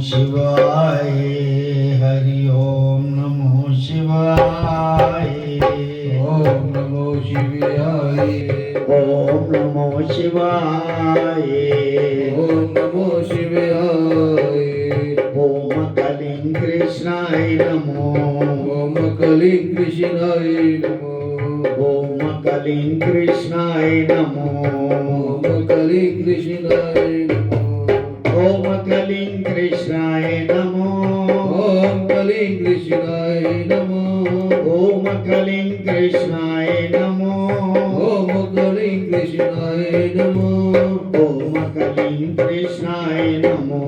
शिवाय। हरि ओम नमो शिवाय। ओम नमो शिवाय। ओम नमो शिवाय। ओम नमो शिवाय। ओम कलिं कृष्णाय नमो। ओम कलिं कृष्णाय नमो। ओम कलिं कृष्णाय नमो। ओम कलिं कृष्णाय नमो। ओम कलिं कृष्णाय नमो। ओम कलिं कृष्णाय नमो। ओम कलिं कृष्णाय नमो। ओम कलिं कृष्णाय नमो। ओम कलिं कृष्णाय नमो।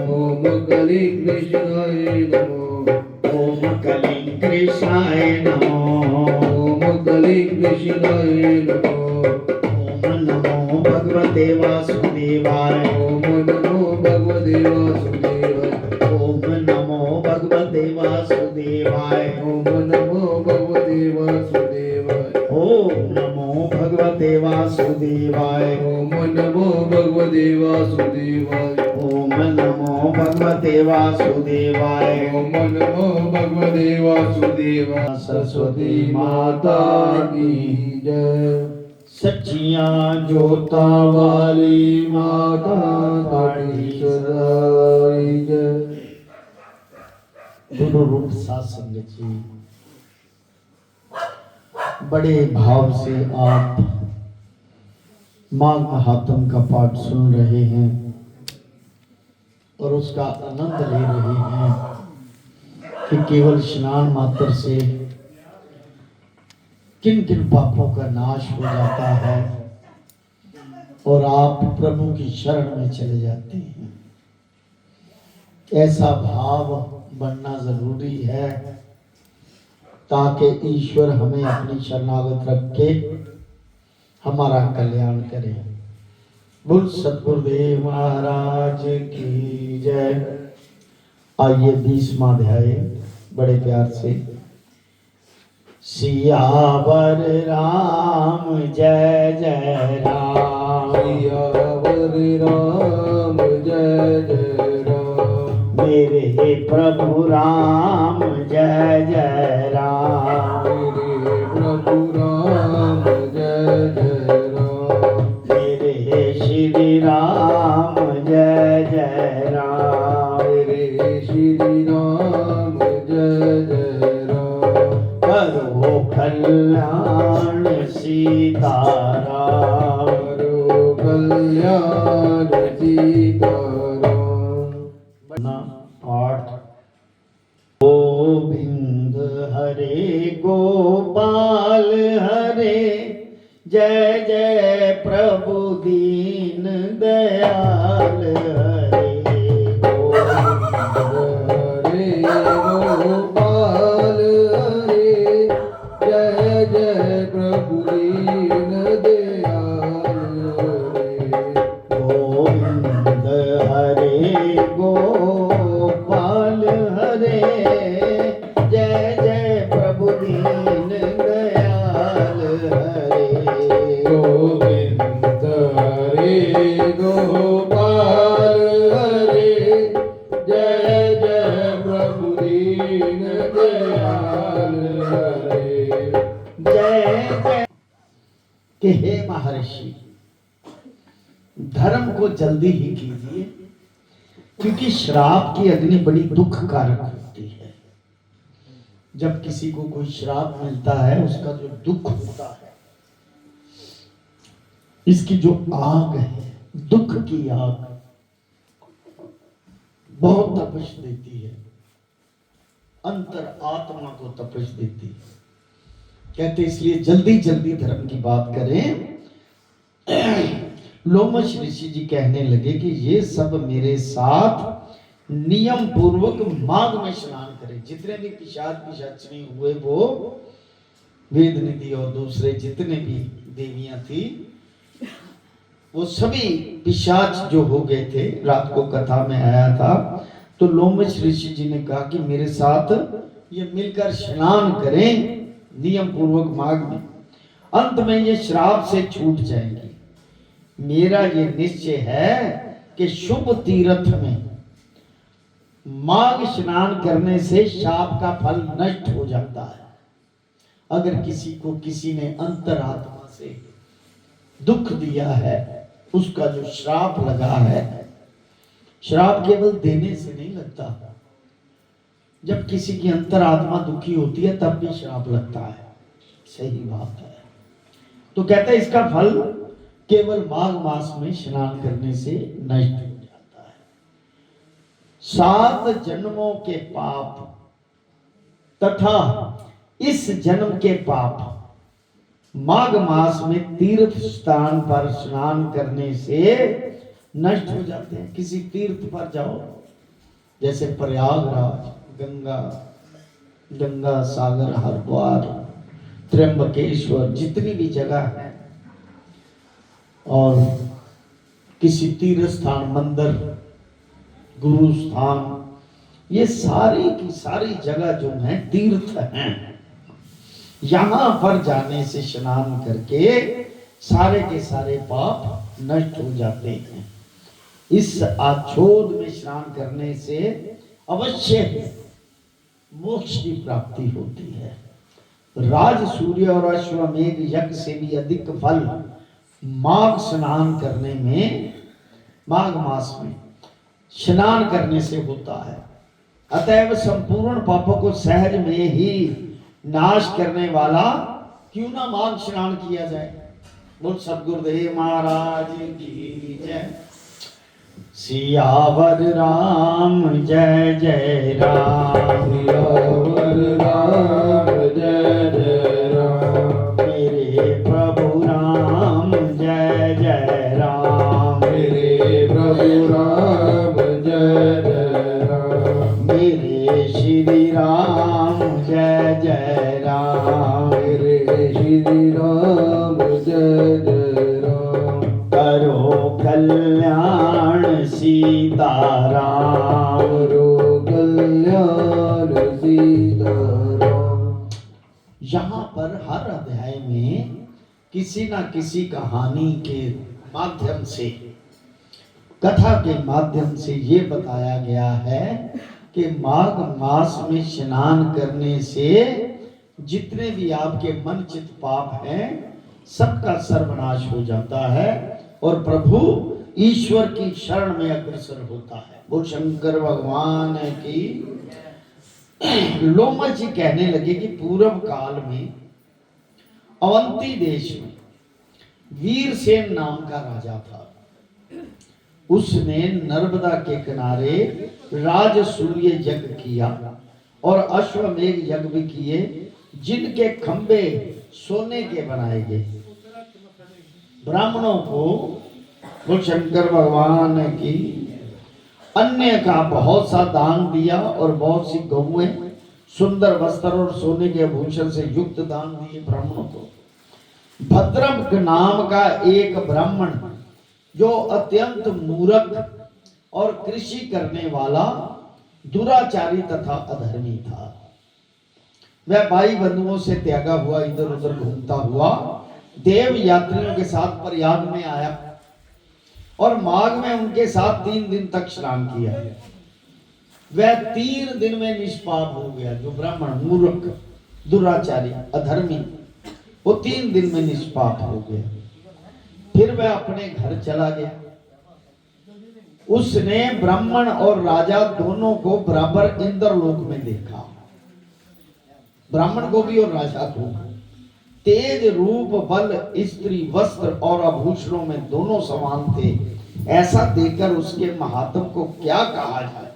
ओम कलिं कृष्णाय नमो। ओम कलिं कृष्णाय नमो। ओम कलिं कृष्णाय नमो। ओम नमो भगवते वासुदेवाय। ओम नमो भगवते वासुदेवाय। ओम नमो भगवते वासुदेवाय। ओम नमो भगवते वासुदेवाय। ओम नमो भगवते वासुदेवाय। ओम नमो भगवते वासुदेवाय। ओम नमो भगवते वासुदेवाय। ओम नमो भगवते वासुदेवाय। सरस्वती माता की जय। सच्चियां जोता वाली माता ताड़ी सदाई जय। गुरु रूप सासंग जी, बड़े भाव से आप माघ महात्म का पाठ सुन रहे हैं और उसका आनंद ले रहे हैं कि केवल स्नान मात्र से किन किन पापों का नाश हो जाता है और आप प्रभु की शरण में चले जाते हैं। ऐसा भाव बनना जरूरी है ताकि ईश्वर हमें अपनी शरणागत रख के हमारा कल्याण करे। बोल सतगुरुदेव महाराज की जय। आइए 20वां अध्याय बड़े प्यार से। सियावर राम जय जय राम। सियावर राम जय जय राम। मेरे प्रभु राम जय जय राम। मेरे प्रभु राम जय जय राम। मेरे श्री राम जय जय राम। मेरे श्री राम जय जय राम। करो कल्याण सीताराम। करो कल्याण सीताराम। पाठ। गोविंद हरे गोपाल हरे, जय जय प्रभु दीन दयाल हरे। हरे गोपाल हरे, जय जय प्रभु दीन दयाल हरे। गोविंद हरे गोपाल हरे, जय जय प्रभु दीन दयाल हरे। गोविंद हरे गोपाल हरे, जय जय प्रभु दीन दयाल हरे। जय जय। कि हे महर्षि, धर्म को जल्दी ही कीजिए, क्योंकि श्राप की अग्नि बड़ी दुख कारक होती है। जब किसी को कोई श्राप मिलता है, उसका जो दुख होता है, इसकी जो आग है, दुख की आग बहुत तपश देती है, अंतर आत्मा को तपश देती है। कहते इसलिए जल्दी जल्दी धर्म की बात करें। लोमश ऋषि जी कहने लगे कि ये सब मेरे साथ नियम पूर्वक माघ में स्नान करें। जितने भी पिशाच पिशाचनी हुए, वो वेद निधि और दूसरे जितने भी देवियां थी, वो सभी पिशाच जो हो गए थे। रात को कथा में आया था, तो लोमश ऋषि जी ने कहा कि मेरे साथ ये मिलकर स्नान करें नियम पूर्वक माघ में, अंत में ये श्राप से छूट जाएंगे। मेरा ये निश्चय है कि शुभ तीर्थ में माघ स्नान करने से शाप का फल नष्ट हो जाता है। अगर किसी को किसी ने अंतरात्मा से दुख दिया है, उसका जो श्राप लगा है, श्राप केवल देने से नहीं लगता, जब किसी की अंतरात्मा दुखी होती है तब भी श्राप लगता है। सही बात है। तो कहते हैं इसका फल केवल माघ मास में स्नान करने से नष्ट हो जाता है। 7 जन्मों के पाप तथा इस जन्म के पाप माघ मास में तीर्थ स्थान पर स्नान करने से नष्ट हो जाते हैं। किसी तीर्थ पर जाओ, जैसे प्रयागराज, गंगा सागर, हरिद्वार, त्र्यंबकेश्वर, जितनी भी जगह है, और किसी तीर्थ स्थान, मंदिर, गुरु स्थान, ये सारी की सारी जगह जो है तीर्थ हैं। यहां पर जाने से, स्नान करके सारे के सारे पाप नष्ट हो जाते हैं। इस आच्छोद में स्नान करने से अवश्य मोक्ष की प्राप्ति होती है। राज सूर्य और अश्वमेघ यज्ञ से भी अधिक फल माघ स्नान करने में, माघ मास में स्नान करने से होता है। अतएव संपूर्ण पापों को सहज में ही नाश करने वाला क्यों ना माघ स्नान किया जाए। बोल सद्गुरुदेव महाराज की जय। सियावर राम जय जय राम, सियावर राम जय जय राम, मेरे प्रभु राम जय जय राम, मेरे प्रभु राम जय जय राम, मेरे श्री राम जय जय राम, मेरे श्री राम जय जय राम, करो कल्याण सीताराम, करो कल्याण सीताराम। यहाँ पर हर अध्याय में किसी ना किसी कहानी के माध्यम से, कथा के माध्यम से ये बताया गया है कि माघ मास में स्नान करने से जितने भी आपके मन चित पाप हैं सबका सर्वनाश हो जाता है और प्रभु ईश्वर की शरण में अग्रसर होता है। वो शंकर भगवान की। लोमड़ जी कहने लगे कि पूर्व काल में अवंती देश में वीरसेन नाम का राजा था। उसने नर्मदा के किनारे राजसूय यज्ञ किया और अश्वमेघ यज्ञ भी किए, जिनके खंबे सोने के बनाए गए। ब्राह्मणों को वो शंकर भगवान की अन्य का बहुत सा दान दिया और बहुत सी गौएं, सुंदर वस्त्र और सोने के आभूषण से युक्त दान दिए ब्राह्मणों को। भद्रक नाम का एक ब्राह्मण जो अत्यंत मूर्ख और कृषि करने वाला, दुराचारी तथा अधर्मी था, वह भाई बंधुओं से त्यागा हुआ इधर उधर घूमता हुआ देव यात्रियों के साथ प्रयाग में आया और माघ में उनके साथ 3 दिन तक स्नान किया। वह 3 दिन में निष्पाप हो गया। जो ब्राह्मण मूर्ख, दुराचारी, अधर्मी, वो 3 दिन में निष्पाप हो गया। फिर वह अपने घर चला गया। उसने ब्राह्मण और राजा दोनों को बराबर इंद्रलोक में देखा, ब्राह्मण को भी और राजा को। तेज रूप, बल, स्त्री, वस्त्र और आभूषणों में दोनों समान थे। ऐसा देखकर उसके महात्म को क्या कहा जाए।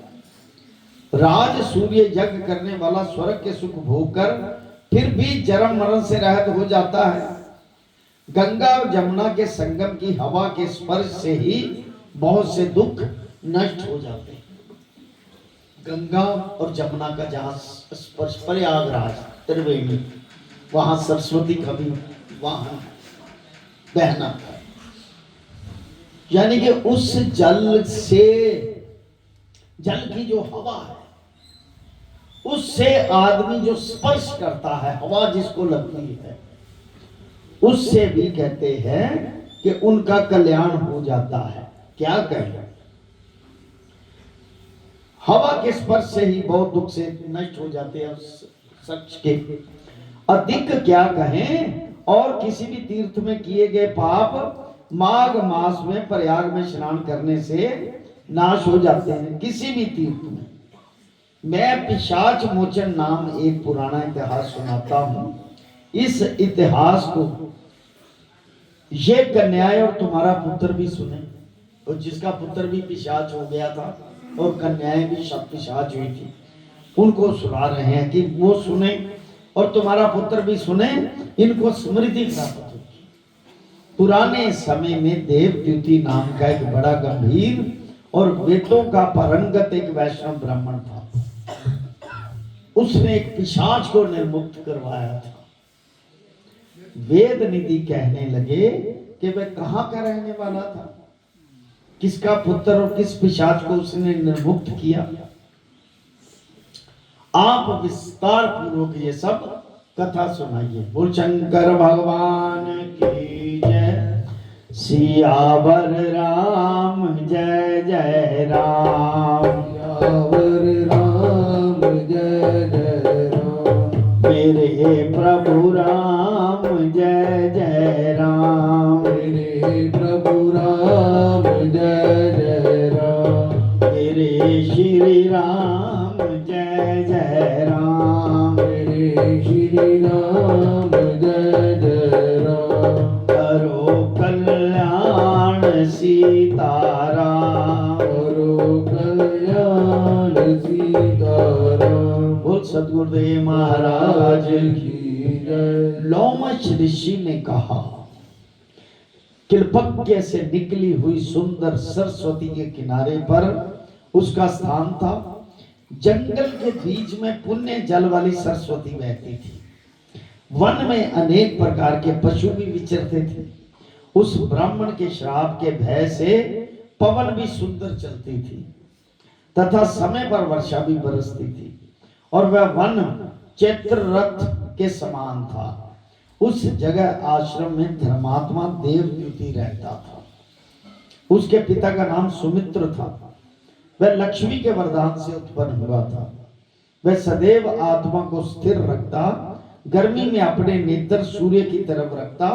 राज सूर्य यज्ञ करने वाला स्वर्ग के सुख भोग कर फिर भी जन्म मरण से रहित हो जाता है। गंगा और जमुना के संगम की हवा के स्पर्श से ही बहुत से दुख नष्ट हो जाते हैं। गंगा और जमुना का जहां स्पर्श, प्रयागराज, त्रिवेणी, वहां सरस्वती का भी वहां बहना था। यानी कि उस जल से, जल की जो हवा है उससे आदमी जो स्पर्श करता है, हवा जिसको लगती है, उससे भी कहते हैं कि उनका कल्याण हो जाता है। क्या कहें, हवा के स्पर्श से ही बहुत दुख से नष्ट हो जाते हैं शख्स के। अधिक क्या कहें, और किसी भी तीर्थ में किए गए पाप माघ मास में प्रयाग में स्नान करने से नाश हो जाते हैं। किसी भी तीर्थ में। मैं पिशाच मोचन नाम एक पुराना इतिहास सुनाता हूं। इस इतिहास को ये कन्याएं और तुम्हारा पुत्र भी सुने, और जिसका पुत्र भी पिशाच हो गया था और कन्याएं भी सब पिशाच हुई थी, उनको सुना रहे हैं कि वो सुने और तुम्हारा पुत्र भी सुने, इनको स्मृति प्राप्त होगी। पुराने समय में देवद्युति नाम का एक बड़ा गंभीर और वेदों का परंगत एक वैष्णव ब्राह्मण था। उसने एक पिशाच को निर्मुक्त करवाया था। वेद निधि कहने लगे कि वह कहां का रहने वाला था, किसका पुत्र और किस पिशाच को उसने निर्मुक्त किया। आप विस्तार पूर्वक ये सब कथा सुनाइए। बोल शंकर भगवान की जय। सियावर राम जय जय राम। सियावर राम जय जय राम। मेरे प्रभु राम जय जय राम। मेरे प्रभु राम जय जय राम। मेरे श्री राम जय जय राम। मेरे श्री राम जय जय राम। करो कल्याण सीताराम। करो कल्याण सीताराम। बोल सद्गुरुदेव महाराज की। की जय। लोमश ऋषि ने कहा, किलपक्य से निकली हुई सुंदर सरस्वती के किनारे पर उसका स्थान था। जंगल के बीच में पुण्य जल वाली सरस्वती बहती थी। वन में अनेक प्रकार के पशु भी विचरते थे। उस ब्राह्मण के श्राप के भय से पवन भी सुंदर चलती थी तथा समय पर वर्षा भी बरसती थी, और वह वन चैत्र रथ के समान था। उस जगह आश्रम में धर्मात्मा देवद्युति रहता था। उसके पिता का नाम सुमित्र था। वह लक्ष्मी के वरदान से उत्पन्न हुआ था। वह सदैव आत्मा को स्थिर रखता, गर्मी में अपने नेत्र सूर्य की तरफ रखता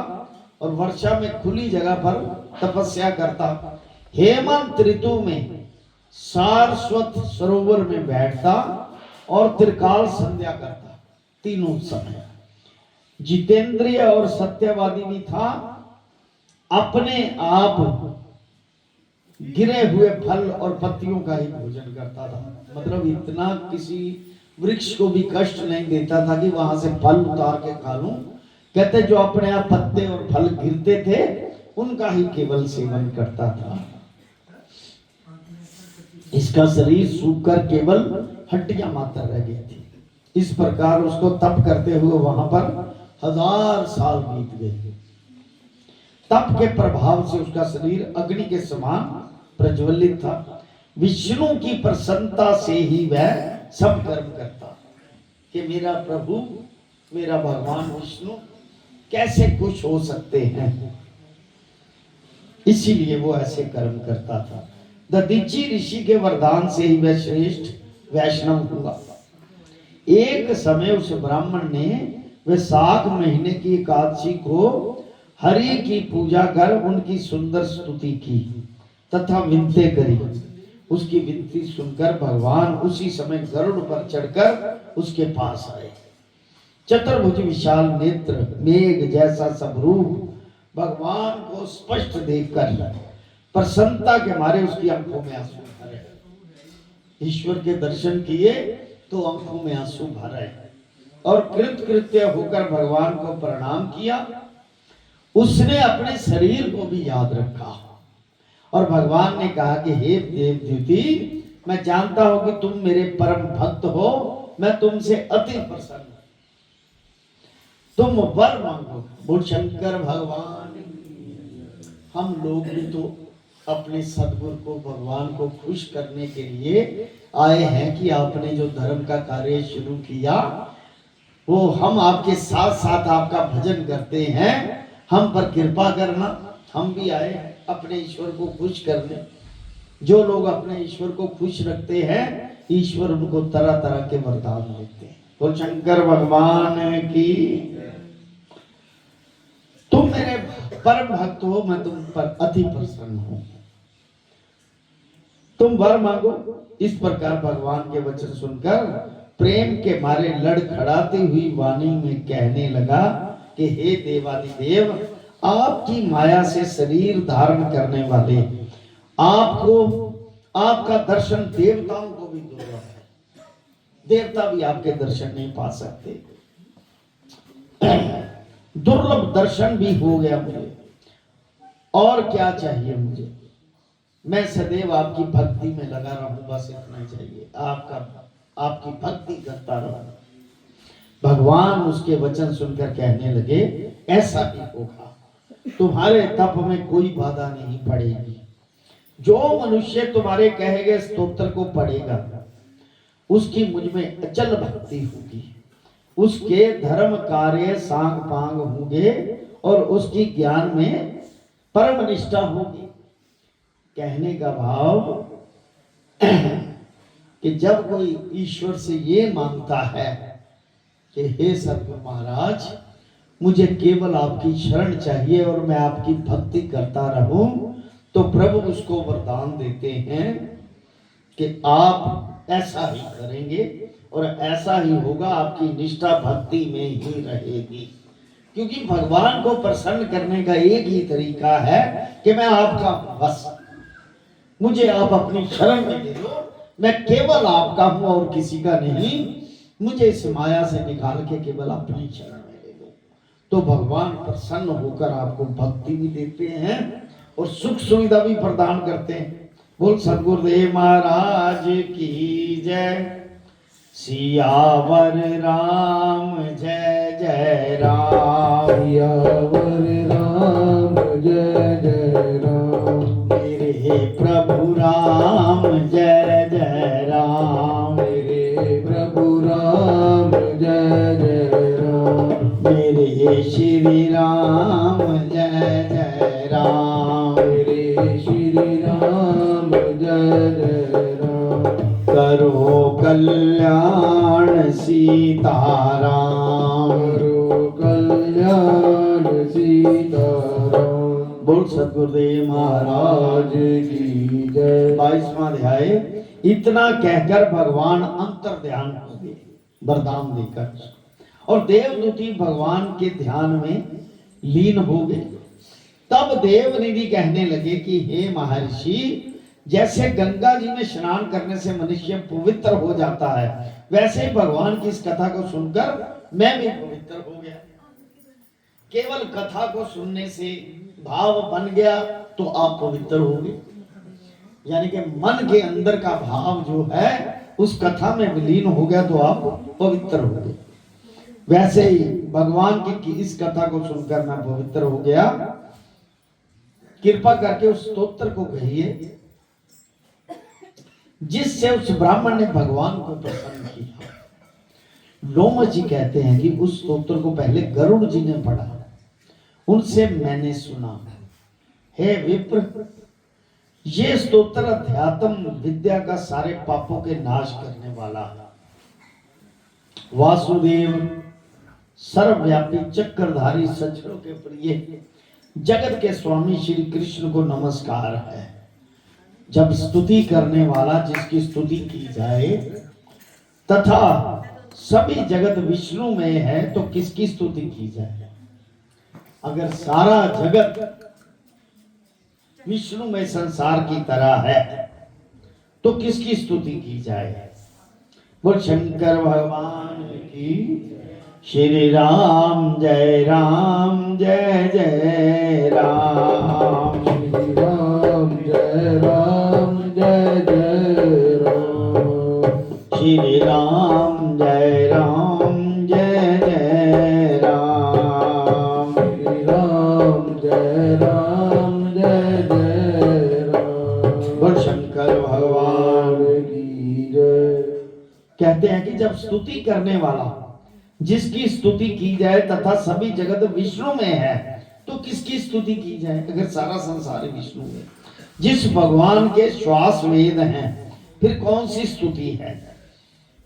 और वर्षा में खुली जगह पर तपस्या करता। हेमंत ऋतु में सारस्वत सरोवर में बैठता और त्रिकाल संध्या करता। तीनों समय जितेंद्रिय और सत्यवादी भी था। अपने आप गिरे हुए फल और पत्तियों का ही भोजन करता था। मतलब इतना किसी वृक्ष को भी कष्ट नहीं देता था कि वहां से फल उतार के खा लूं। कहते जो अपने आप पत्ते और फल गिरते थे उनका ही केवल सेवन करता था। इसका शरीर सूखकर केवल हड्डियां मात्र रह गई थी। इस प्रकार उसको तप करते हुए वहां पर 1000 साल बीत गए। तप के प्रभाव से उसका शरीर अग्नि के समान प्रज्वलित था। विष्णु की प्रसन्नता से ही वह सब कर्म करता कि मेरा प्रभु, मेरा भगवान विष्णु कैसे खुश हो सकते हैं, इसीलिए वो ऐसे कर्म करता था। दधीची ऋषि के वरदान से ही वह श्रेष्ठ वैष्णव हुआ। एक समय उस ब्राह्मण ने वैशाख महीने की एकादशी को हरि की पूजा कर उनकी सुंदर स्तुति की तथा विनती करी। उसकी विनती सुनकर भगवान उसी समय गरुड़ पर चढ़कर उसके पास आए। चतुर्भुज विशाल नेत्र, मेघ जैसा सब रूप भगवान को स्पष्ट देखकर प्रसन्नता के मारे उसकी आंखों में आंसू भरे। ईश्वर के दर्शन किए तो आंखों में आंसू भरे और कृतकृत्य होकर भगवान को प्रणाम किया। उसने अपने शरीर को भी याद रखा और भगवान ने कहा कि हे देवद्युति, मैं जानता हूं कि तुम मेरे परम भक्त हो, मैं तुमसे अति प्रसन्न हूं। तुम वर मांगो। बोल शंकर भगवान। हम लोग भी तो अपने सदगुरु को, भगवान को खुश करने के लिए आए हैं कि आपने जो धर्म का कार्य शुरू किया वो हम आपके साथ साथ आपका भजन करते हैं। हम पर कृपा करना। हम भी आए हैं अपने ईश्वर को खुश करने। जो लोग अपने ईश्वर को खुश रखते हैं ईश्वर उनको तरह तरह के वरदान देते हैं। बोल शंकर भगवान की। तुम मेरे परम भक्त हो, मैं तुम पर अति प्रसन्न हूं, तुम वर मांगो। इस प्रकार भगवान के वचन सुनकर प्रेम के मारे लड़खड़ाती हुई वाणी में कहने लगा कि हे देवादिदेव, आपकी माया से शरीर धारण करने वाले आपको, आपका दर्शन देवताओं को भी दुर्लभ है, देवता भी आपके दर्शन नहीं पा सकते। दुर्लभ दर्शन भी हो गया मुझे, और क्या चाहिए मुझे? मैं सदैव आपकी भक्ति में लगा रहूं, बस इतना ही चाहिए, आपकी भक्ति करता रहूं। भगवान उसके वचन सुनकर कहने लगे, ऐसा ही होगा, तुम्हारे तप में कोई बाधा नहीं पड़ेगी। जो मनुष्य तुम्हारे कहे गए स्तोत्र को पढ़ेगा, उसकी मुझ में अचल भक्ति होगी, उसके धर्म कार्य सांग पांग होंगे और उसकी ज्ञान में परम निष्ठा होगी। कहने का भाव कि जब कोई ईश्वर से ये मांगता है कि हे सतगुरु महाराज, मुझे केवल आपकी शरण चाहिए और मैं आपकी भक्ति करता रहूं, तो प्रभु उसको वरदान देते हैं कि आप ऐसा ही करेंगे और ऐसा ही होगा, आपकी निष्ठा भक्ति में ही रहेगी। क्योंकि भगवान को प्रसन्न करने का एक ही तरीका है कि मैं आपका, बस मुझे आप अपनी शरण में ले लो, मैं केवल आपका हूं और किसी का नहीं, मुझे इस माया से निकाल के केवल अपनी शरण में ले लो। तो भगवान प्रसन्न होकर आपको भक्ति भी देते हैं और सुख सुविधा भी प्रदान करते हैं। बोल सतगुरुदेव महाराज की जय। सियावर राम जय जय राम, सियावर राम जय जय राम, मेरे प्रभु राम जय जय राम, मेरे प्रभु राम जय जय राम, मेरे श्री राम जय जय राम, मेरे श्री राम जय जय राम, करो कल्याण सीताराम, करो कल्याण सीताराम। बोल सतगुरुदेव महाराज की जय। 22वां अध्याय। इतना कहकर भगवान अंतर ध्यान हो गए वरदान देकर, और देवदूती भगवान के ध्यान में लीन हो गए। तब देवनिधि कहने लगे कि हे महर्षि, जैसे गंगा जी में स्नान करने से मनुष्य पवित्र हो जाता है, वैसे ही भगवान की इस कथा को सुनकर मैं भी पवित्र हो गया। केवल कथा को सुनने से भाव बन गया तो आप पवित्र हो गए, यानी कि मन के अंदर का भाव जो है उस कथा में विलीन हो गया तो आप पवित्र हो गए। वैसे ही भगवान की इस कथा को सुनकर मैं पवित्र हो गया। कृपा करके उस स्तोत्र को कहिए जिससे उस ब्राह्मण ने भगवान को प्रसन्न किया। लोमश जी कहते हैं कि उस स्तोत्र को पहले गरुड़ जी ने पढ़ा, उनसे मैंने सुना, हे विप्र, ये स्तोत्र अध्यात्म विद्या का सारे पापों के नाश करने वाला है। वासुदेव सर्वव्यापी चक्रधारी सज्जनों के प्रिय जगत के स्वामी श्री कृष्ण को नमस्कार है। जब स्तुति करने वाला जिसकी स्तुति की जाए तथा सभी जगत विष्णु में है तो किसकी स्तुति की जाए? अगर सारा जगत विष्णु में संसार की तरह है तो किसकी स्तुति की जाए? बोल शंकर भगवान की। श्री राम जय जय राम, श्री राम जय जय राम, श्री राम जय जय राम, श्री राम जय जय राम। बोल शंकर भगवान की जय। कहते हैं कि जब स्तुति करने वाला जिसकी स्तुति की जाए तथा सभी जगत विष्णु में है तो किसकी स्तुति की जाए? अगर सारा संसार विष्णु में, जिस भगवान के श्वास वेद हैं, फिर कौन सी स्तुति है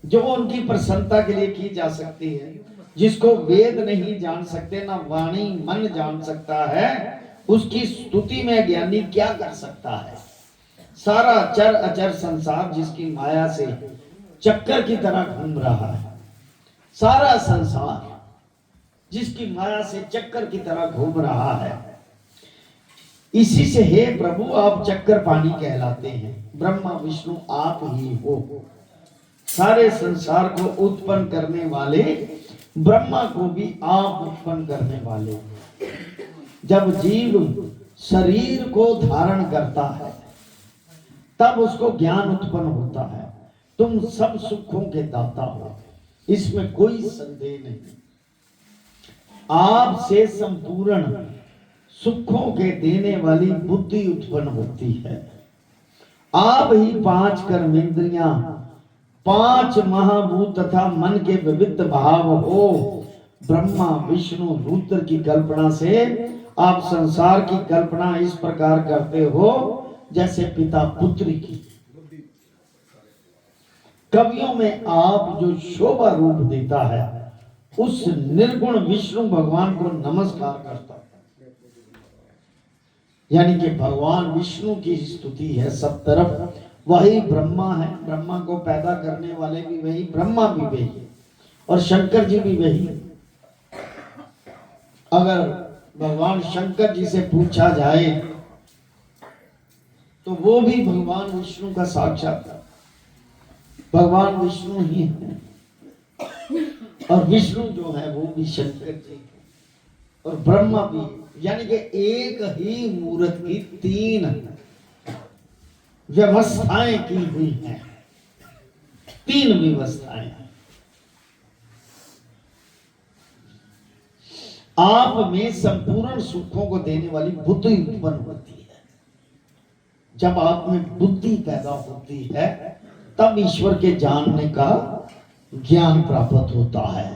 जो उनकी प्रसन्नता के लिए की जा सकती है? जिसको वेद नहीं जान सकते, ना वाणी मन जान सकता है, उसकी स्तुति में ज्ञानी क्या कर सकता है? सारा चर अचर संसार जिसकी माया से चक्कर की तरह घूम रहा है, सारा संसार जिसकी माया से चक्कर की तरह घूम रहा है, इसी से हे प्रभु आप चक्कर पानी कहलाते हैं। ब्रह्मा विष्णु आप ही हो। सारे संसार को उत्पन्न करने वाले, ब्रह्मा को भी आप उत्पन्न करने वाले। जब जीव शरीर को धारण करता है तब उसको ज्ञान उत्पन्न होता है। तुम सब सुखों के दाता हो, इसमें कोई संदेह नहीं। आपसे संपूर्ण सुखों के देने वाली बुद्धि उत्पन्न होती है। आप ही 5 कर्मेंद्रियां, 5 महाभूत तथा मन के विविध भाव हो। ब्रह्मा विष्णु रुद्र की कल्पना से आप संसार की कल्पना इस प्रकार करते हो जैसे पिता पुत्री की। कवियों में आप जो शोभा रूप देता है, उस निर्गुण विष्णु भगवान को नमस्कार करता है। यानी कि भगवान विष्णु की स्तुति है सब तरफ। वही ब्रह्मा है, ब्रह्मा को पैदा करने वाले भी वही, ब्रह्मा भी वही और शंकर जी भी वही। अगर भगवान शंकर जी से पूछा जाए तो वो भी भगवान विष्णु का साक्षात भगवान विष्णु ही है। और विष्णु जो है वो भी शंकर जी और ब्रह्मा भी, यानी कि एक ही मूर्त की 3 व्यवस्थाएं की हुई हैं। 3 व्यवस्थाएं। आप में संपूर्ण सुखों को देने वाली बुद्धि उत्पन्न होती है। जब आप में बुद्धि पैदा होती है तब ईश्वर के जानने का ज्ञान प्राप्त होता है।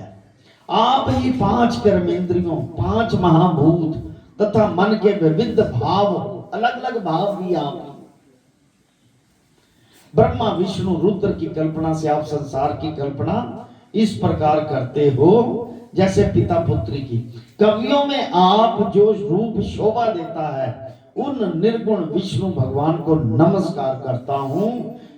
आप ही 5 कर्मेंद्रियों, 5 महाभूत तथा मन के विविध भाव, अलग अलग भाव भी आप। ब्रह्मा विष्णु रुद्र की कल्पना से आप संसार की कल्पना इस प्रकार करते हो जैसे पिता पुत्री की। कवियों में आप जो रूप शोभा देता है, उन निर्गुण विष्णु भगवान को नमस्कार करता हूं,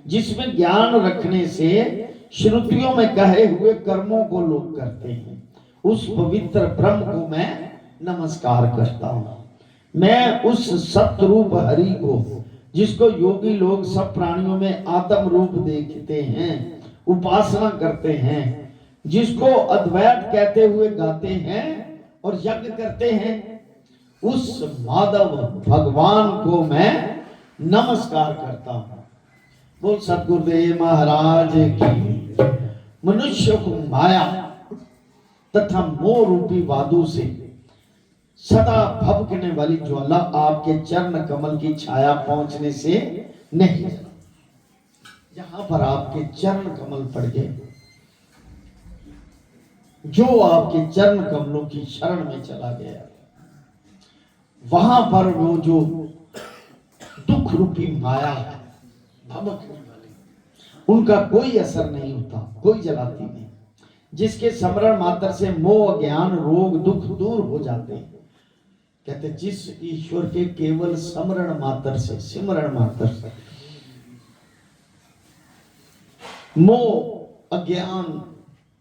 जिसमें ज्ञान रखने से श्रुतियों में कहे हुए कर्मों को लोग करते हैं। उस पवित्र ब्रह्म को मैं नमस्कार करता हूं। मैं उस सत्य रूप हरि को, जिसको योगी लोग सब प्राणियों में आत्म रूप देखते हैं, उपासना करते हैं, जिसको अद्वैत कहते हुए गाते हैं और यज्ञ करते हैं, उस माधव भगवान को मैं नमस्कार करता हूं। बोल सतगुरुदेव महाराज की। मनुष्य को माया तथा मोह रूपी वादों से सदा भभकने वाली ज्वाला आपके चरण कमल की छाया पहुंचने से नहीं। जहां पर आपके चरण कमल पड़ गए, जो आपके चरण कमलों की शरण में चला गया, वहां पर वो जो दुख रूपी माया है, भभकने वाली, उनका कोई असर नहीं होता, कोई जलाती नहीं। जिसके स्मरण मात्र से मोह ज्ञान रोग दुख दूर हो जाते हैं। कहते जिस ईश्वर के केवल स्मरण मात्र से, सिमरण मात्र से मोह अज्ञान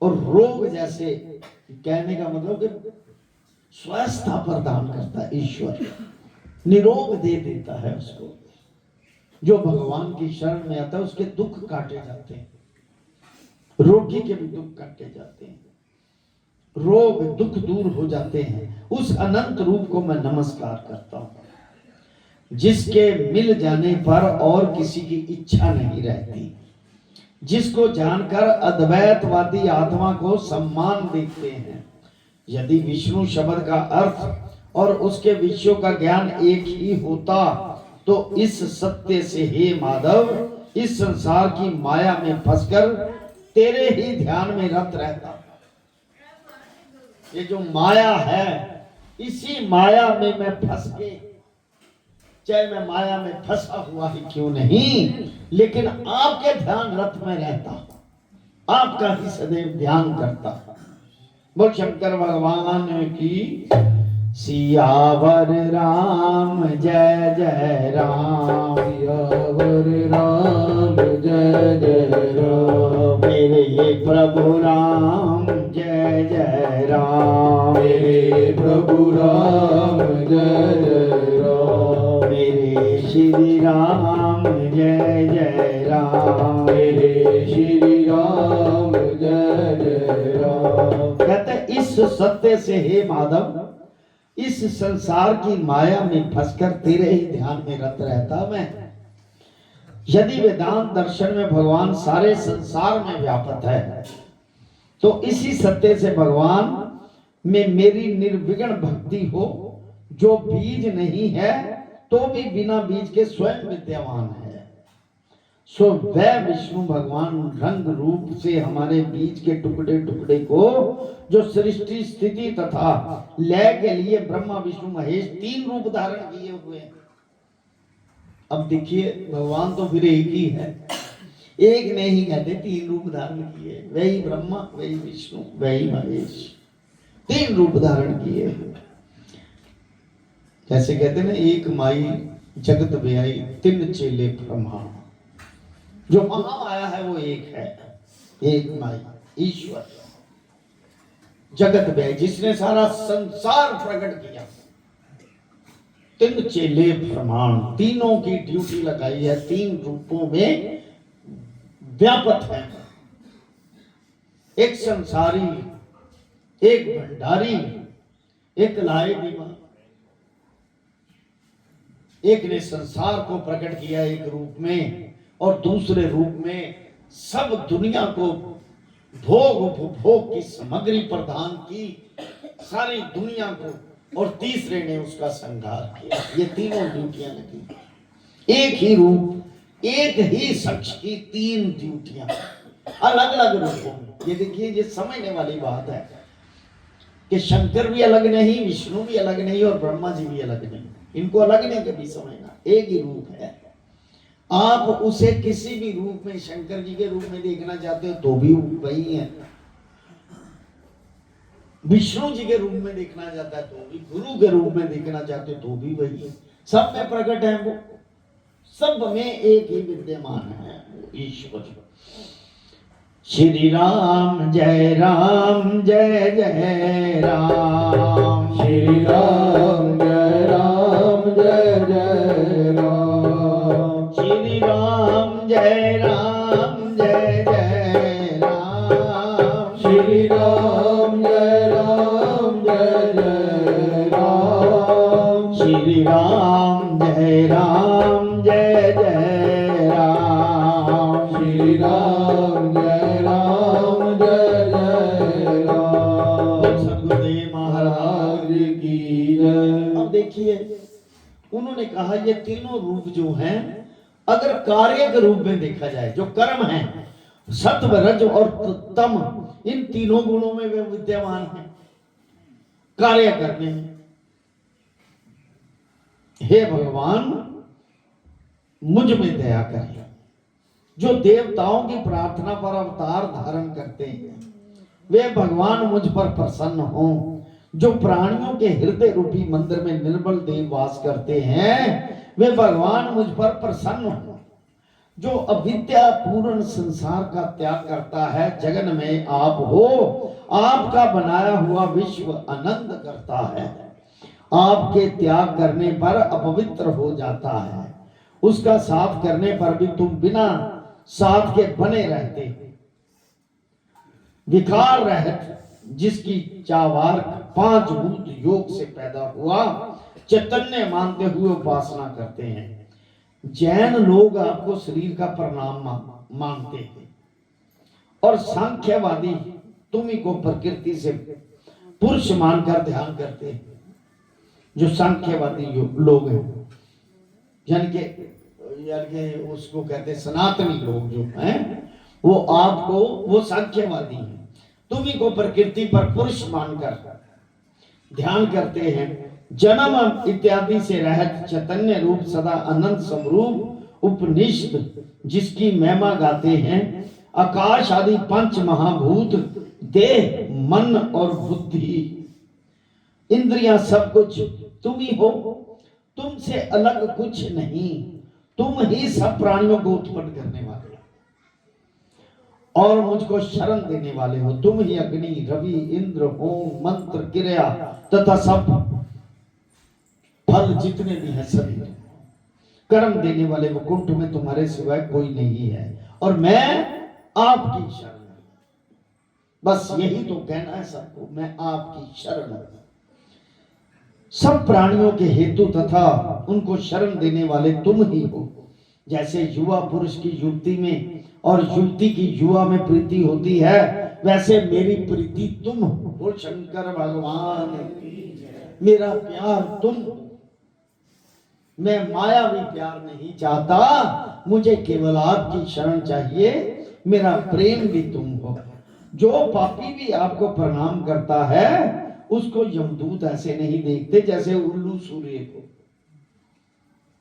और रोग जैसे, कहने का मतलब कि स्वस्थता प्रदान करता है ईश्वर, निरोग दे देता है उसको। जो भगवान की शरण में आता है उसके दुख काटे जाते हैं। रोगी के भी दुख काटे जाते हैं, रोग दुख दूर हो जाते हैं। उस अनंत रूप को मैं नमस्कार करता हूं, जिसके मिल जाने पर और किसी की इच्छा नहीं रहती, जिसको जानकर अद्वैतवादी आत्मा को सम्मान देते हैं। यदि विष्णु शब्द का अर्थ और उसके विषयों का ज्ञान एक ही होता तो इस सत्य से हे माधव, इस संसार की माया में फंसकर तेरे ही ध्यान में रत रहता। ये जो माया है, इसी माया में मैं फंस के चाहे मैं माया में फंसा हुआ ही क्यों नहीं, लेकिन आपके ध्यान रथ में रहता, आपका ही सदैव ध्यान करता। बोल शंकर भगवान की। सियावर राम जय जय राम, सियावर राम जय जय राम, मेरे प्रभु राम जय जय राम, मेरे प्रभु राम जय जय राम, मेरे श्री राम जय जय राम, मेरे श्री राम जय जय राम। कहते इस सत्य से हे माधव, इस संसार की माया में फंसकर तेरे ही ध्यान में रत रहता मैं। यदि वेदांत दर्शन में भगवान सारे संसार में व्यापक है, तो इसी सत्य से भगवान में मेरी निर्विघ्न भक्ति हो, जो बीज नहीं है तो भी बिना बीज के स्वयं विद्यमान है। सो वह विष्णु भगवान रंग रूप से हमारे बीज के टुकड़े टुकड़े को, जो सृष्टि स्थिति तथा लय के लिए ब्रह्मा विष्णु महेश 3 रूप धारण किए हुए हैं। अब देखिए भगवान तो फिर एक ही है, एक नहीं कहते 3 रूप धारण किए, वही ब्रह्मा वही विष्णु वही महेश 3 रूप धारण किए। जैसे कहते ना एक माई जगत ब्याई 3 चेले प्रमाण, जो महामाया है वो एक है, एक माई ईश्वर जगत ब्याई जिसने सारा संसार प्रकट किया। 3 चेले प्रमाण, तीनों की ड्यूटी लगाई है, 3 रूपों में व्यापक है। एक संसारी, एक भंडारी, एक लाए बीमा। एक ने संसार को प्रकट किया एक रूप में, और दूसरे रूप में सब दुनिया को भोग उपभोग की सामग्री प्रदान की, सारी दुनिया को, और तीसरे ने उसका संहार किया। ये तीनों ड्यूटियां लगी। एक ही रूप, एक ही शख्स की 3 ड्यूटियां अलग अलग रूपों में। ये देखिए, ये समझने वाली बात है कि शंकर भी अलग नहीं, विष्णु भी अलग नहीं, और ब्रह्मा जी भी अलग नहीं। इनको अलग नहीं कभी समझना, एक ही रूप है। आप उसे किसी भी रूप में शंकर जी के रूप में देखना चाहते हो तो भी वही है, विष्णु जी के रूप में देखना चाहता है तो भी, गुरु के रूप में देखना चाहते हो तो भी वही है। सब में प्रकट है वो, सब में एक ही विद्यमान है वो ईश्वर। श्री राम जय राम जय जय राम, श्री राम जय राम जय जय राम, श्री राम जय राम जय जय राम, श्री राम जय राम जय जय राम, श्री राम जय राम जय जय राम, श्री राम जय राम जय जय राम। सद्गुरुदेव महाराज की जय। अब देखिए, उन्होंने कहा ये तीनों रूप जो हैं, अगर कार्य के रूप में देखा जाए, जो कर्म है, सत्व रज और तम, इन तीनों गुणों में वे विद्यमान है कार्य करने में। हे भगवान, मुझ में दया करिए। जो देवताओं की प्रार्थना पर अवतार धारण करते हैं, वे भगवान मुझ पर प्रसन्न हों। जो प्राणियों के हृदय रूपी मंदिर में निर्मल देव वास करते हैं, वे भगवान मुझ पर प्रसन्न हो। जो अविद्या पूर्ण संसार का त्याग करता है, जगन में आप हो, आपका बनाया हुआ विश्व आनंद करता है। आपके त्याग करने पर अपवित्र हो जाता है, उसका साथ करने पर भी तुम बिना साथ के बने रहते हो। विकार रहित जिसकी चावार 5 भूत योग से पैदा हुआ, चैतन्य मानते हुए उपासना करते हैं। जैन लोग आपको शरीर का परिणाम मानते हैं, और सांख्यवादी तुम्ही को प्रकृति से पुरुष मानकर ध्यान करते हैं। जो सांख्यवादी लोग हैं, यानी कि उसको कहते हैं सनातनी लोग जो हैं, वो सांख्यवादी हैं। तुम्ही को प्रकृति पर पुरुष मानकर ध्यान करते हैं, जन्म इत्यादि से रहित चैतन्य रूप सदा अनंत स्वरूप उपनिषद जिसकी महिमा गाते हैं, आकाश आदि पंच महाभूत, देह, मन और बुद्धि, इंद्रियां, सब कुछ तुम ही हो, तुमसे अलग कुछ नहीं। तुम ही सब प्राणियों को उत्पन्न करने वाले हो और मुझको शरण देने वाले हो। तुम ही अग्नि, रवि, इंद्र, होम, मंत्र, क्रिया तथा सब फल जितने भी हैं सभी कर्म देने वाले वैकुंठ में तुम्हारे सिवाय कोई नहीं है और मैं आपकी शरण हूं। बस यही तो कहना है सबको, मैं आपकी शरण हूं। सब प्राणियों के हेतु तथा उनको शरण देने वाले तुम ही हो। जैसे युवा पुरुष की युवती में और युवती की युवा में प्रीति होती है, वैसे मेरी प्रीति तुम हो। बोल शंकर भगवान की जय। मेरा प्यार तुम हो। मैं मायावी प्यार नहीं चाहता, मुझे केवल आपकी शरण चाहिए। मेरा प्रेम भी तुम हो। जो पापी भी आपको प्रणाम करता है उसको यमदूत ऐसे नहीं देखते जैसे उल्लू सूर्य को।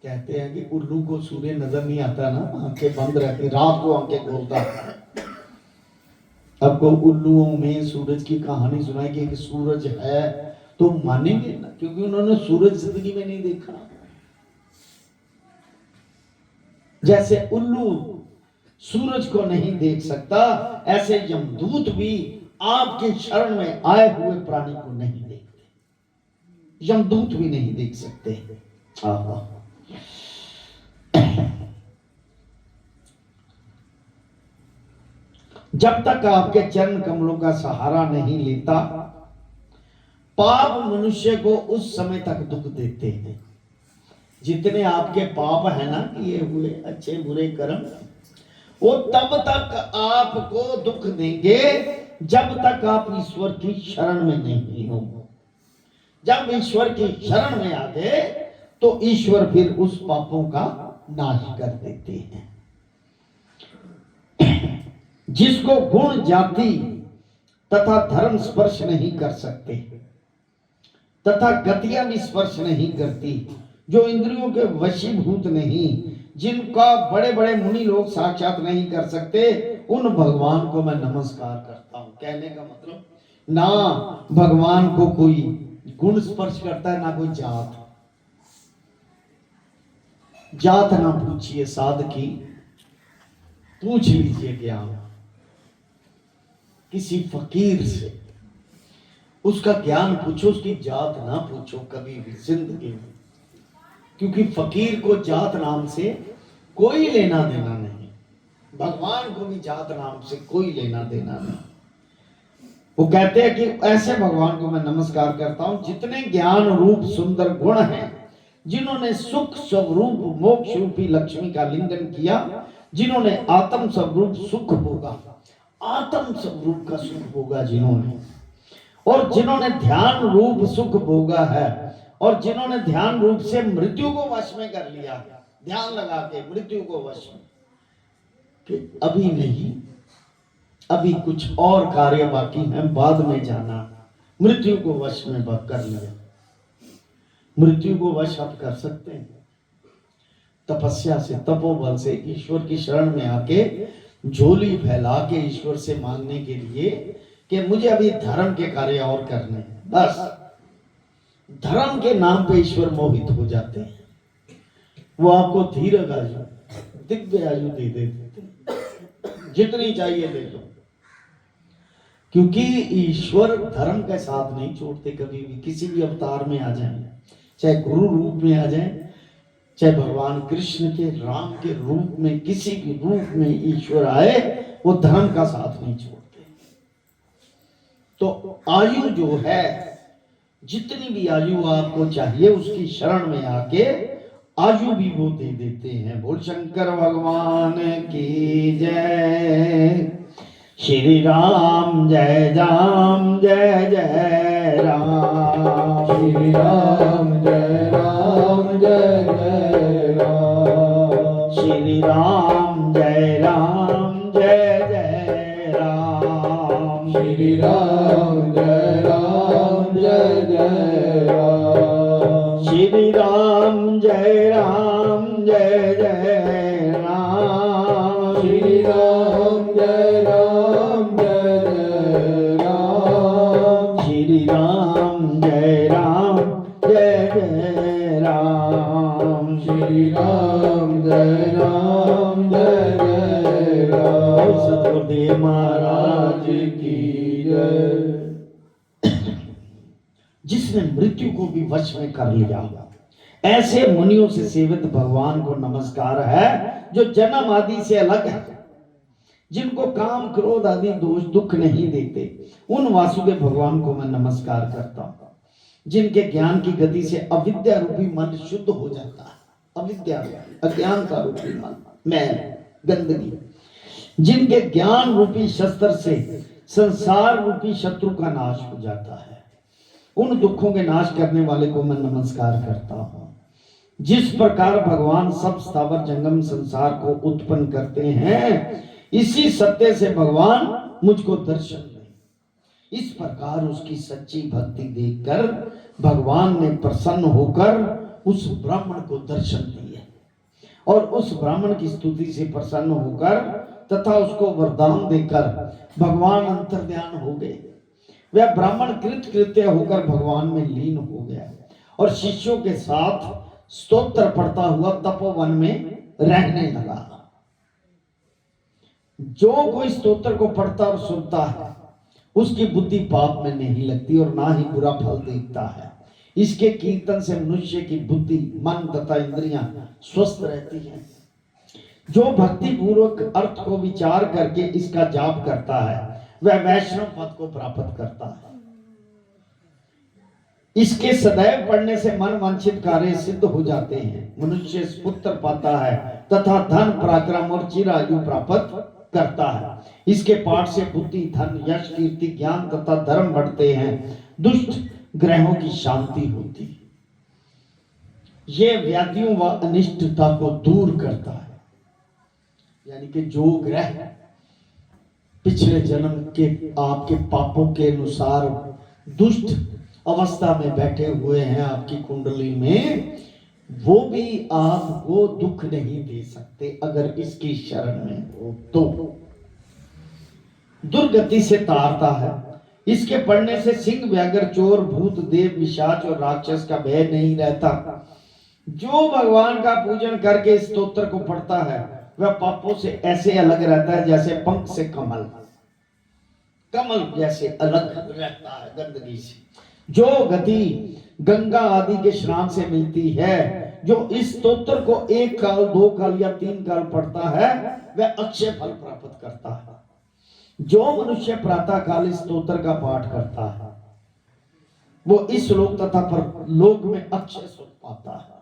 कहते हैं कि उल्लू को सूर्य नजर नहीं आता ना, आंखें बंद रहती, रात को आंखें खोलता है। आपको उल्लुओं में सूरज की कहानी सुनाई कि एक सूरज है तो मानेंगे ना, क्योंकि उन्होंने सूरज जिंदगी में नहीं देखा। जैसे उल्लू सूरज को नहीं देख सकता, ऐसे यमदूत भी आपके शरण में आए हुए प्राणी को नहीं देखते। यमदूत भी नहीं देख सकते। आहा। जब तक आपके चरण कमलों का सहारा नहीं लेता, पाप मनुष्य को उस समय तक दुख देते हैं। जितने आपके पाप है ना किए हुए अच्छे बुरे कर्म, वो तब तक आपको दुख देंगे जब तक आप ईश्वर की शरण में नहीं हो। जब ईश्वर की शरण में आ गए तो ईश्वर फिर उस पापों का नाश कर देते हैं। जिसको गुण, जाति तथा धर्म स्पर्श नहीं कर सकते तथा गतियां भी स्पर्श नहीं करती, जो इंद्रियों के वशीभूत नहीं, जिनका बड़े बड़े मुनि लोग साक्षात नहीं कर सकते, उन भगवान को मैं नमस्कार करता हूं। कहने का मतलब, ना भगवान को कोई गुण स्पर्श करता है, ना कोई जात। जात ना पूछिए साधकी, पूछ लीजिए ज्ञान किसी फकीर से, उसका ज्ञान पूछो, उसकी जात ना पूछो कभी भी जिंदगी में। क्योंकि फकीर को जात नाम से कोई लेना देना नहीं, भगवान को भी जात नाम से कोई लेना देना नहीं। वो कहते हैं कि ऐसे भगवान को मैं नमस्कार करता हूं जितने ज्ञान रूप सुंदर गुण हैं, जिन्होंने सुख स्वरूप मोक्ष रूपी लक्ष्मी का लिंगन किया, जिन्होंने आत्म स्वरूप सुख भोगा, आत्म स्वरूप का सुख भोगा जिन्होंने, और जिन्होंने ध्यान रूप सुख भोगा है, और जिन्होंने ध्यान रूप से मृत्यु को वश में कर लिया, ध्यान लगा के मृत्यु को वश में, कि अभी नहीं, अभी कुछ और कार्य बाकी है, बाद में जाना, मृत्यु को वश में कर लिया। मृत्यु को वश आप कर सकते हैं तपस्या से, तपोबल से, ईश्वर की शरण में आके झोली फैला के ईश्वर से मांगने के लिए कि मुझे अभी धर्म के कार्य और करने हैं। बस धर्म के नाम पे ईश्वर मोहित हो जाते हैं। वो आपको धीरज आयु, दिव्य आयु दे देते, जितनी चाहिए दे दो, क्योंकि ईश्वर धर्म के साथ नहीं छोड़ते कभी भी। किसी भी अवतार में आ जाए, चाहे गुरु रूप में आ जाए, चाहे भगवान कृष्ण के, राम के रूप में, किसी भी रूप में ईश्वर आए, वो धर्म का साथ नहीं छोड़ते। तो आयु जो है, जितनी भी आयु आपको चाहिए उसकी शरण में आके आयु भी वो दे देते हैं। बोल शंकर भगवान की जय। श्री राम जय राम जय जय राम। श्री राम जय राम जय जय राम। श्री राम जय राम जय जय राम। श्री राम जय राम जय जय राम। श्री राम जय राम जय जय राम श्री राम जय राम जय जय राम श्री राम जय राम जय जय राम सतगुरुदेव महाराज की जय। जिसने मृत्यु को भी वश में कर लिया, ऐसे मुनियों से सेवित भगवान को नमस्कार है जो जन्म आदि से अलग है, जिनको काम क्रोध आदि दोष दुख नहीं देते। उन वासुदेव भगवान को मैं नमस्कार करता हूं, जिनके ज्ञान की गति से अविद्या रूपी मन शुद्ध हो जाता है। अविद्या अज्ञान का रूपी मन, मैल, गंदगी, जिनके ज्ञान रूपी शस्त्र से संसार रूपी शत्रु का नाश हो जाता है। उन दुखों के नाश करने वाले को मैं नमस्कार करता हूं। जिस प्रकार भगवान सब स्थावर जंगम संसार को उत्पन्न करते हैं, इसी सत्य से भगवान मुझको दर्शन दें। इस प्रकार उसकी सच्ची भक्ति देखकर भगवान ने प्रसन्न होकर उस ब्राह्मण को दर्शन दिए और उस ब्राह्मण की स्तुति से प्रसन्न होकर तथा उसको वरदान देकर भगवान अंतर्ध्यान हो गए। वह ब्राह्मण कृतकृत्य होकर भगवान में लीन हो गया और शिष्यों के साथ स्तोत्र पढ़ता हुआ तपोवन में रहने लगा। जो कोई स्तोत्र को पढ़ता और सुनता है, उसकी बुद्धि पाप में नहीं लगती और ना ही बुरा फल देखता है। इसके कीर्तन से मनुष्य की बुद्धि, मन तथा इंद्रियां स्वस्थ रहती हैं। जो भक्ति पूर्वक अर्थ को विचार करके इसका जाप करता है, वह वैष्णव पद को प्राप्त करता है। इसके सदैव पढ़ने से मन वांछित कार्य सिद्ध हो जाते हैं। मनुष्य पुत्र पाता है तथा धन, पराक्रम और चिरायु प्राप्त करता है। इसके पाठ से बुद्धि, धन, यश, कीर्ति, ज्ञान तथा धर्म बढ़ते हैं। दुष्ट ग्रहों की शांति होती है। यह व्याधियों व अनिष्टता को दूर करता है। यानी कि जो ग्रह पिछले जन्म के आपके पापों के अनुसार दुष्ट अवस्था में बैठे हुए हैं आपकी कुंडली में, वो भी आपको दुख नहीं दे सकते अगर इसकी शरण में हो तो। दुर्गति से तारता है। इसके पढ़ने से सिंह, व्याघ्र, चोर, भूत, देव, पिशाच और राक्षस का भय नहीं रहता। जो भगवान का पूजन करके इस स्तोत्र को पढ़ता है, वह पापों से ऐसे अलग रहता है जैसे पंख से कमल, कमल जैसे अलग रहता है गंदगी से। जो गति गंगा आदि के स्नान से मिलती है, जो इस स्तोत्र को 1 काल, 2 काल या 3 काल पढ़ता है, वह अक्षय फल प्राप्त करता है। जो मनुष्य प्रातः काल इस स्तोत्र का पाठ करता है, वो इस लोक तथा परलोक में अक्षय सुख पाता है।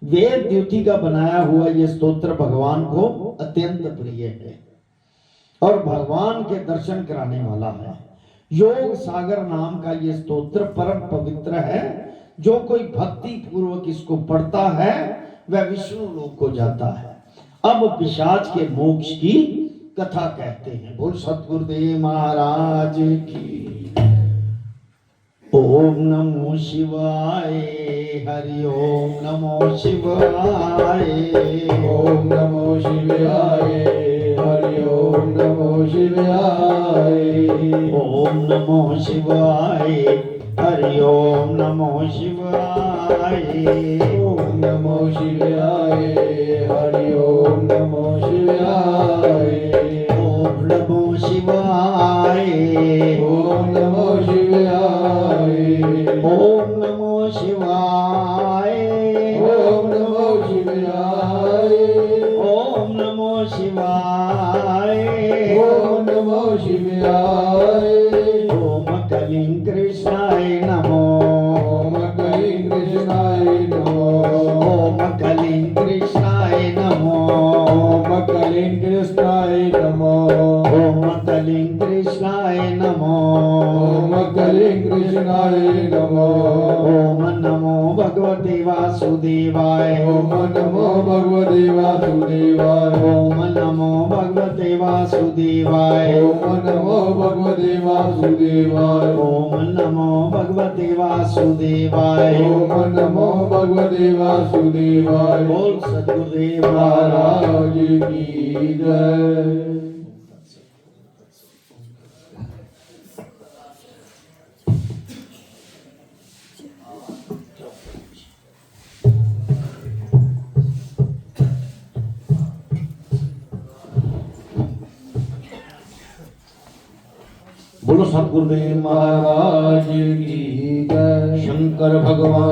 वेद द्युति का बनाया हुआ यह स्तोत्र भगवान को अत्यंत प्रिय है और भगवान के दर्शन कराने वाला है। योग सागर नाम का यह स्तोत्र परम पवित्र है। जो कोई भक्ति पूर्वक इसको पढ़ता है, वह विष्णु लोक को जाता है। अब पिशाच के मोक्ष की कथा कहते हैं। बोल सतगुरुदेव महाराज की। ओम नमो शिवाय, हरि ओम नमो शिवाय, ओम नमो शिवाय, हरि ओम नमो शिवाय, ओम नमो शिवाय, हरि ओम नमो शिवाय, ओम नमो शिवाय, हरि ओम नमो शिवाय, ओम नमो शिवाय, ओम नमो शिवाय, ओम नमो शिवाय, ओम नमो शिवाय, ओम नमो शिवाय, ओम नमो शिवाय, ओम कलिं कृष्णाय नमो, ओम कलिं कृष्णाय नमो, ओम कलिं कृष्णाय नमो, ओम कलिं कृष्णाय नमो, ओम कलिं कृष्णाय नमो, ओम कलिं कृष्णाय नमो, ओम नमो भगवते वासुदेवाय, ओम नमो भगवते भगवते वासुदेवाय ओम नमो भगवते वासुदेवाय ओम नमो भगवते वासुदेवाय ओम नमो भगवते वासुदेवाय ओम नमो भगवते वासुदेवाय बोल सद्गुरुदेव महाराज महाराज की जय। बोलो सद्गुरुदेव महाराज महाराज की जय। शंकर भगवान